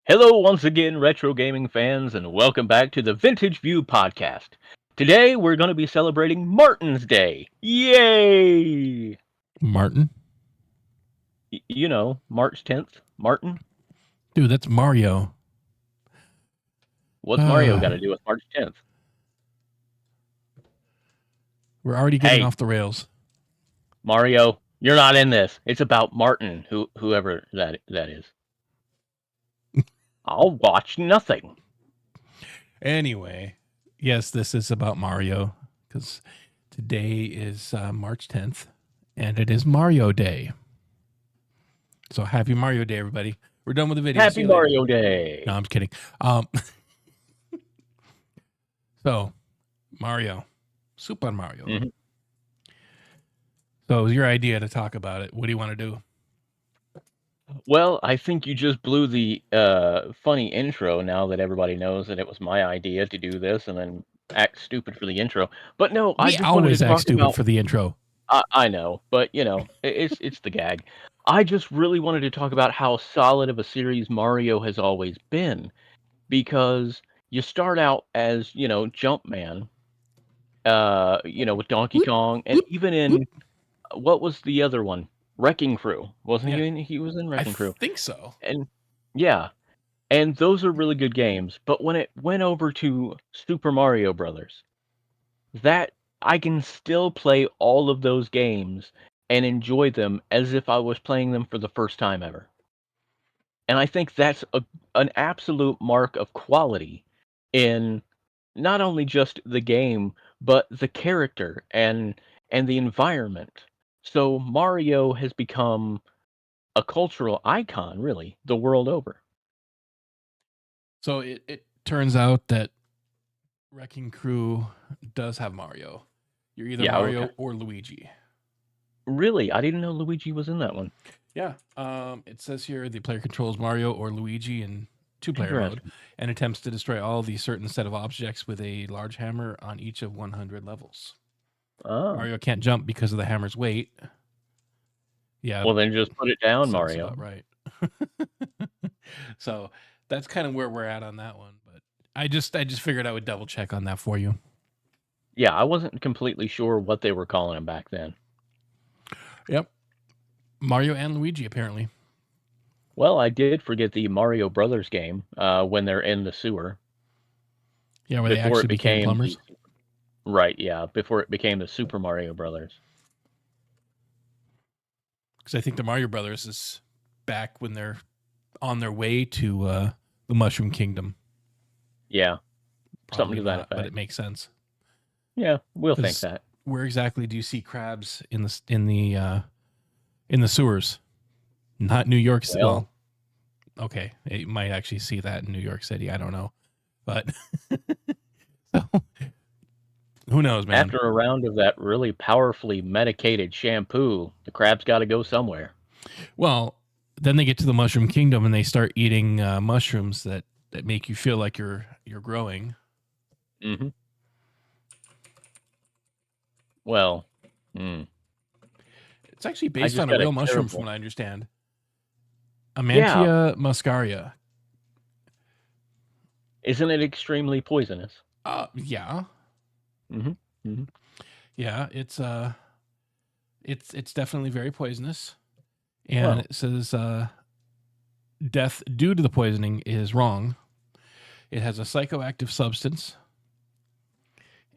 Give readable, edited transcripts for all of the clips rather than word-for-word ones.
Hello, once again, retro gaming fans, and welcome back to the Vintage View podcast. Today, we're going to be celebrating Martin's Day. Yay! Martin? You know, March 10th. Martin? Dude, that's Mario. What's Mario got to do with March 10th? We're already getting off the rails. Mario, you're not in this. It's about Martin, whoever that is. I'll watch nothing. Anyway, yes, this is about Mario because today is March 10th and it is Mario Day. So happy Mario Day, everybody. We're done with the video. Happy Mario Day. No, I'm just kidding. So, Mario. Super Mario. Mm-hmm. So it was your idea to talk about it. What do you want to do? Well, I think you just blew the funny intro now that everybody knows that it was my idea to do this and then act stupid for the intro. But no, I just wanted to talk stupid about... for the intro. I know, but you know, it's the gag. I just really wanted to talk about how solid of a series Mario has always been, because you start out as, you know, Jumpman, with Donkey Kong, and even in what was the other one? Wrecking Crew, wasn't he? He was in Wrecking Crew. I think so. And yeah, and those are really good games. But when it went over to Super Mario Brothers, that I can still play all of those games and enjoy them as if I was playing them for the first time ever. And I think that's an absolute mark of quality in not only just the game, but the character and the environment. So Mario has become a cultural icon, really, the world over. So it turns out that Wrecking Crew does have Mario. You're either Mario or Luigi. Really? I didn't know Luigi was in that one. Yeah. It says here the player controls Mario or Luigi in two-player mode and attempts to destroy all the certain set of objects with a large hammer on each of 100 levels. Oh. Mario can't jump because of the hammer's weight. Yeah. Well, then just put it down, Mario. About right. So that's kind of where we're at on that one. But I just figured I would double check on that for you. Yeah, I wasn't completely sure what they were calling him back then. Yep. Mario and Luigi, apparently. Well, I did forget the Mario Brothers game when they're in the sewer. Yeah, where they actually became plumbers. Right, yeah, before it became the Super Mario Brothers. Because I think the Mario Brothers is back when they're on their way to the Mushroom Kingdom. Yeah, probably something to that effect. But it makes sense. Yeah, we'll think that. Where exactly do you see crabs in the sewers? Not New York City. Well, okay, you might actually see that in New York City. I don't know, but so, who knows, man? After a round of that really powerfully medicated shampoo, the crabs got to go somewhere. Well, then they get to the Mushroom Kingdom and they start eating mushrooms that make you feel like you're growing. Mm-hmm. Well, it's actually based on a real mushroom, from what I understand. Amantia muscaria. Isn't it extremely poisonous? Yeah. Mm-hmm. Mm-hmm. Yeah, it's definitely very poisonous. And it says death due to the poisoning is wrong. It has a psychoactive substance,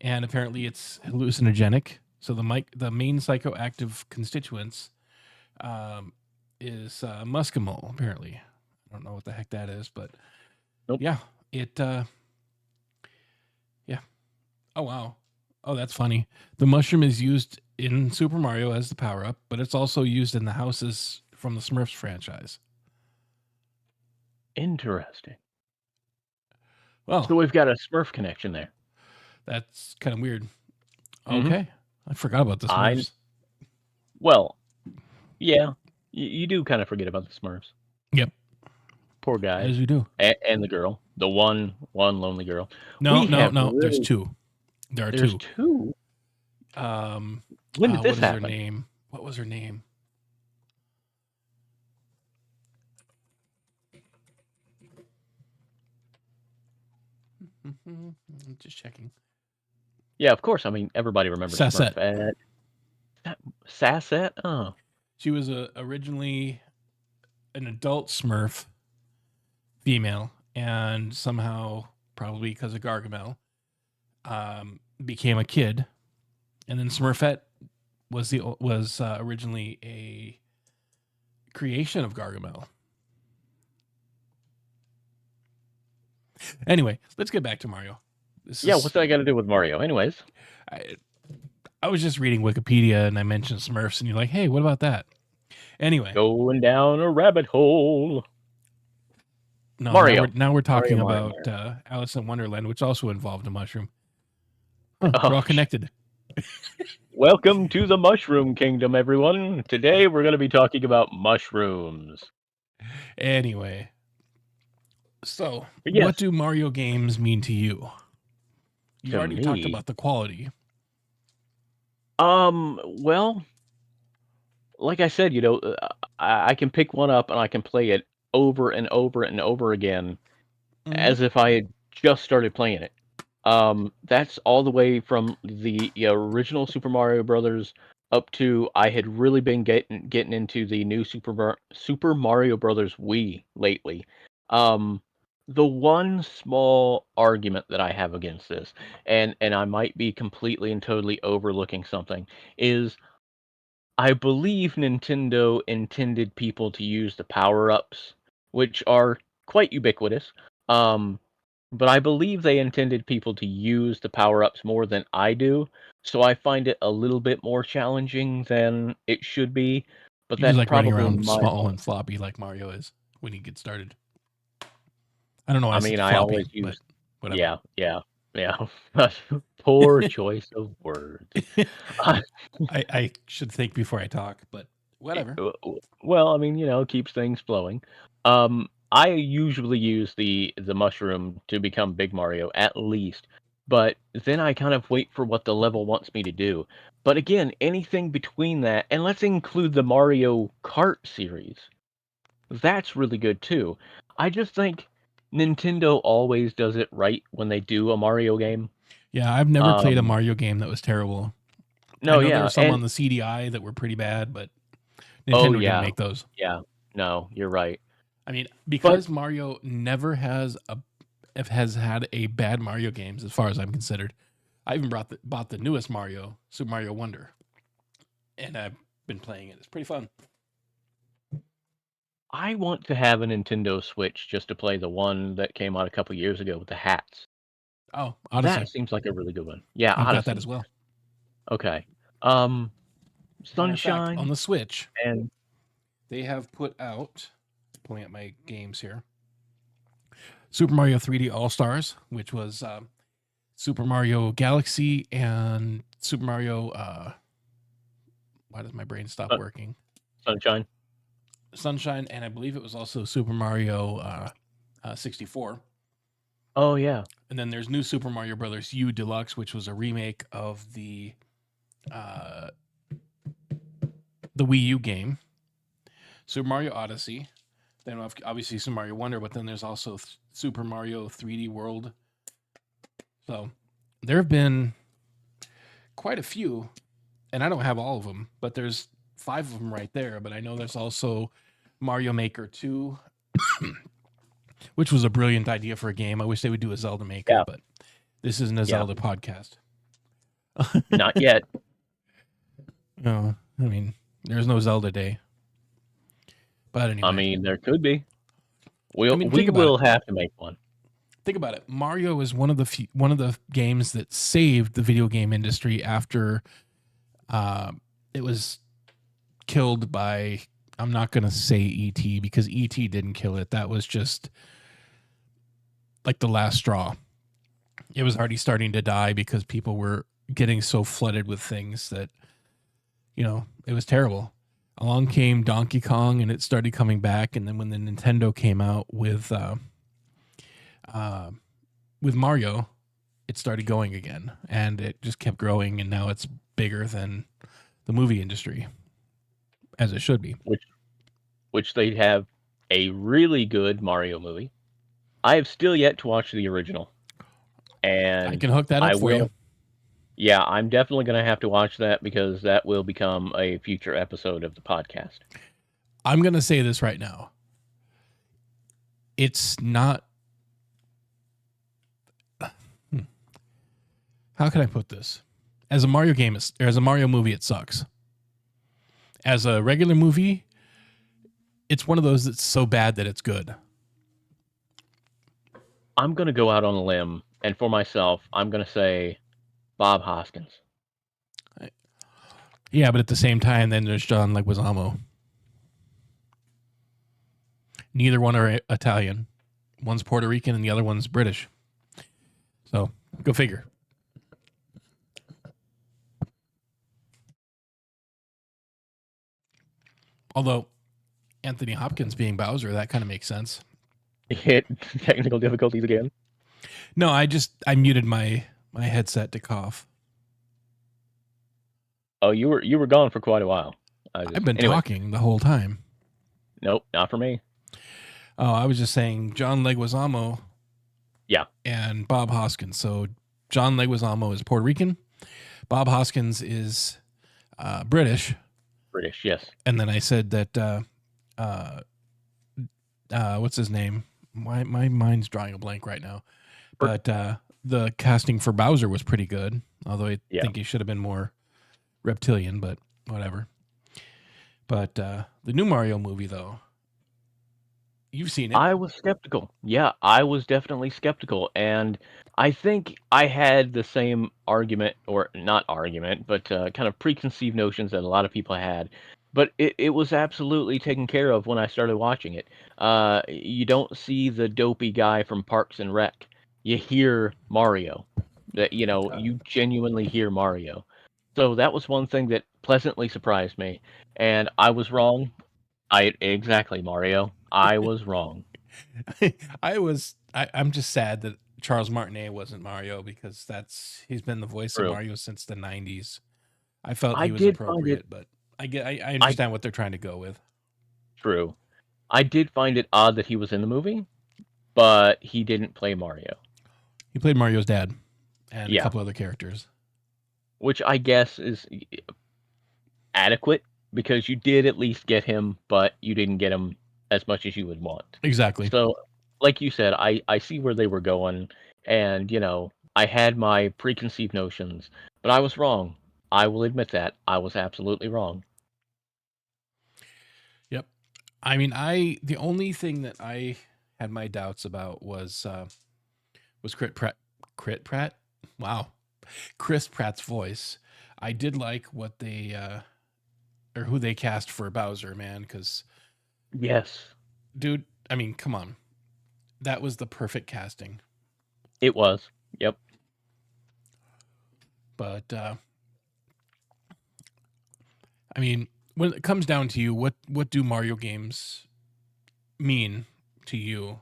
and apparently it's hallucinogenic. So the main psychoactive constituents is muscimol. Apparently, I don't know what the heck that is, but yeah, it. Yeah. Oh wow. Oh, that's funny. The mushroom is used in Super Mario as the power up, but it's also used in the houses from the Smurfs franchise. Interesting. Well, so we've got a Smurf connection there. That's kind of weird. Mm-hmm. Okay. I forgot about the Smurfs. Well, yeah, you do kind of forget about the Smurfs. Yep. Poor guy. As you do. And the girl. The one lonely girl. No. There's two. There are two. There's two? When did this happen? What was her name? Just checking. Yeah, of course. I mean, everybody remembers Sassette. Smurfette. Sassette? Oh. She was originally an adult Smurf female, and somehow, probably because of Gargamel, became a kid. And then Smurfette was originally a creation of Gargamel. Anyway, let's get back to Mario. What's that got to do with Mario? Anyways. I was just reading Wikipedia and I mentioned Smurfs, and you're like, hey, what about that? Anyway. Going down a rabbit hole. No, Mario. Now we're talking Mario, about Alice in Wonderland, which also involved a mushroom. We're all connected. Welcome to the Mushroom Kingdom, everyone. Today we're going to be talking about mushrooms. Anyway. So, what do Mario games mean to you? You already talked about the quality. Well, like I said, I can pick one up and I can play it over and over and over again as if I had just started playing it. That's all the way from the original Super Mario Brothers up to I had really been getting into the new Super Mario Brothers Wii lately. The one small argument that I have against this, and I might be completely and totally overlooking something, is I believe Nintendo intended people to use the power-ups, which are quite ubiquitous. But I believe they intended people to use the power-ups more than I do, so I find it a little bit more challenging than it should be. But You just that's like running probably around my small fault. and floppy like Mario is when he gets started. I don't know why I said mean, I floppy, always use but whatever. Yeah. Poor choice of words. I should think before I talk, but whatever. Well, I mean, keeps things flowing. I usually use the mushroom to become Big Mario at least, but then I kind of wait for what the level wants me to do. But again, anything between that, and let's include the Mario Kart series, that's really good too. I just think Nintendo always does it right when they do a Mario game. Yeah, I've never played a Mario game that was terrible. No, I know there yeah, were some on the CDI that were pretty bad, but oh Nintendo didn't yeah, make those. yeah. No, you're right. I mean, because Mario never has had a bad Mario games as far as I'm considered. I even bought the newest Mario, Super Mario Wonder, and I've been playing it. It's pretty fun. I want to have a Nintendo Switch just to play the one that came out a couple years ago with the hats. Oh, Odyssey. That seems like a really good one. Yeah, I've Odyssey. got that as well. Okay. Sunshine fact, on the Switch, and they have put out, pulling up my games here, Super Mario 3D All Stars, which was Super Mario Galaxy and Super Mario. Why does my brain stop working? Sunshine, and I believe it was also Super Mario 64. Oh yeah. And then there's new Super Mario Brothers U Deluxe, which was a remake of the Wii U game. Super Mario Odyssey. Then obviously Super Mario Wonder, but then there's also Super Mario 3D World. So there have been quite a few, and I don't have all of them, but there's 5 of them right there. But I know there's also Mario Maker 2, which was a brilliant idea for a game. I wish they would do a Zelda Maker, but this isn't a Zelda podcast. Not yet. No, I mean, there's no Zelda Day. But anyway. I mean, there could be. We will have to make one. Think about it. Mario is one of the games that saved the video game industry after it was killed by, I'm not going to say E.T. because E.T. didn't kill it. That was just like the last straw. It was already starting to die because people were getting so flooded with things that, it was terrible. Along came Donkey Kong and it started coming back. And then when the Nintendo came out with Mario, it started going again, and it just kept growing, and now it's bigger than the movie industry, as it should be. Which they have a really good Mario movie. I have still yet to watch the original. and I can hook that I up for you. will. Yeah, I'm definitely going to have to watch that because that will become a future episode of the podcast. I'm going to say this right now. It's not. How can I put this? As a Mario game, or as a Mario movie, it sucks. As a regular movie, it's one of those that's so bad that it's good. I'm going to go out on a limb, and for myself, I'm going to say Bob Hoskins. Yeah, but at the same time, then there's John Leguizamo. Neither one are Italian. One's Puerto Rican and the other one's British. So, go figure. Although, Anthony Hopkins being Bowser, that kind of makes sense. Hit technical difficulties again. No, I muted my headset to cough. Oh, you were gone for quite a while. I've been talking the whole time. Nope, not for me. Oh, I was just saying John Leguizamo. Yeah. And Bob Hoskins. So John Leguizamo is Puerto Rican. Bob Hoskins is British. British, yes. And then I said that what's his name? My mind's drawing a blank right now. But the casting for Bowser was pretty good. Although I think he should have been more reptilian, but whatever. But the new Mario movie, though, you've seen it. I was skeptical. Yeah, I was definitely skeptical. And I think I had the same argument, or not argument, but kind of preconceived notions that a lot of people had. But it was absolutely taken care of when I started watching it. You don't see the dopey guy from Parks and Rec. You hear Mario. That you genuinely hear Mario. So that was one thing that pleasantly surprised me. And I was wrong. Exactly, Mario. I was wrong. I'm just sad that Charles Martinet wasn't Mario because he's been the voice of True. Mario since the 90s. I felt I he was did find appropriate, it. but I understand what they're trying to go with. True. I did find it odd that he was in the movie, but he didn't play Mario. He played Mario's dad and a couple other characters, which I guess is adequate because you did at least get him, but you didn't get him as much as you would want. Exactly. So, like you said, I see where they were going, and I had my preconceived notions, but I was wrong. I will admit that I was absolutely wrong. Yep. I mean, the only thing that I had my doubts about was Chris Pratt. Wow, Chris Pratt's voice. I did like what they or who they cast for Bowser, man, because yes, dude, I mean, come on, that was the perfect casting. It was. Yep. But I mean, when it comes down to you, what do Mario games mean to you?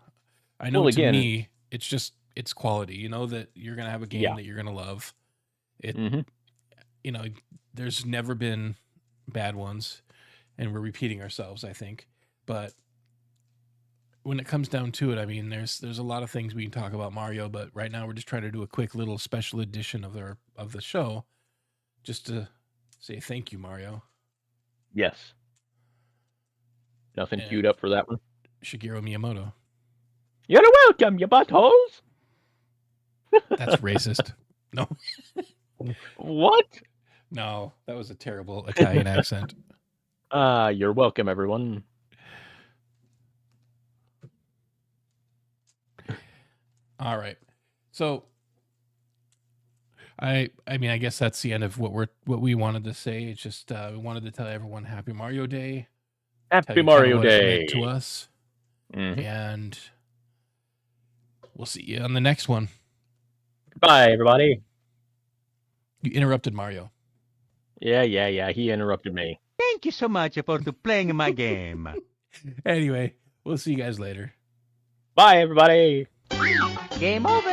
I know to me, it's quality. You know that you're gonna have a game that you're gonna love. It, there's never been bad ones, and we're repeating ourselves, I think. But when it comes down to it, I mean, there's a lot of things we can talk about Mario, but right now we're just trying to do a quick little special edition of the show, just to say thank you, Mario. Yes. Nothing queued up for that one. Shigeru Miyamoto. You're welcome, you buttholes. That's racist. No. What? No, that was a terrible Italian accent. You're welcome, everyone. All right. So I mean, I guess that's the end of what we wanted to say. It's just we wanted to tell everyone Happy Mario Day. Happy Mario Day to us. And we'll see you on the next one. Bye, everybody. You interrupted Mario. Yeah. He interrupted me. Thank you so much for playing my game. Anyway, we'll see you guys later. Bye, everybody. Game over.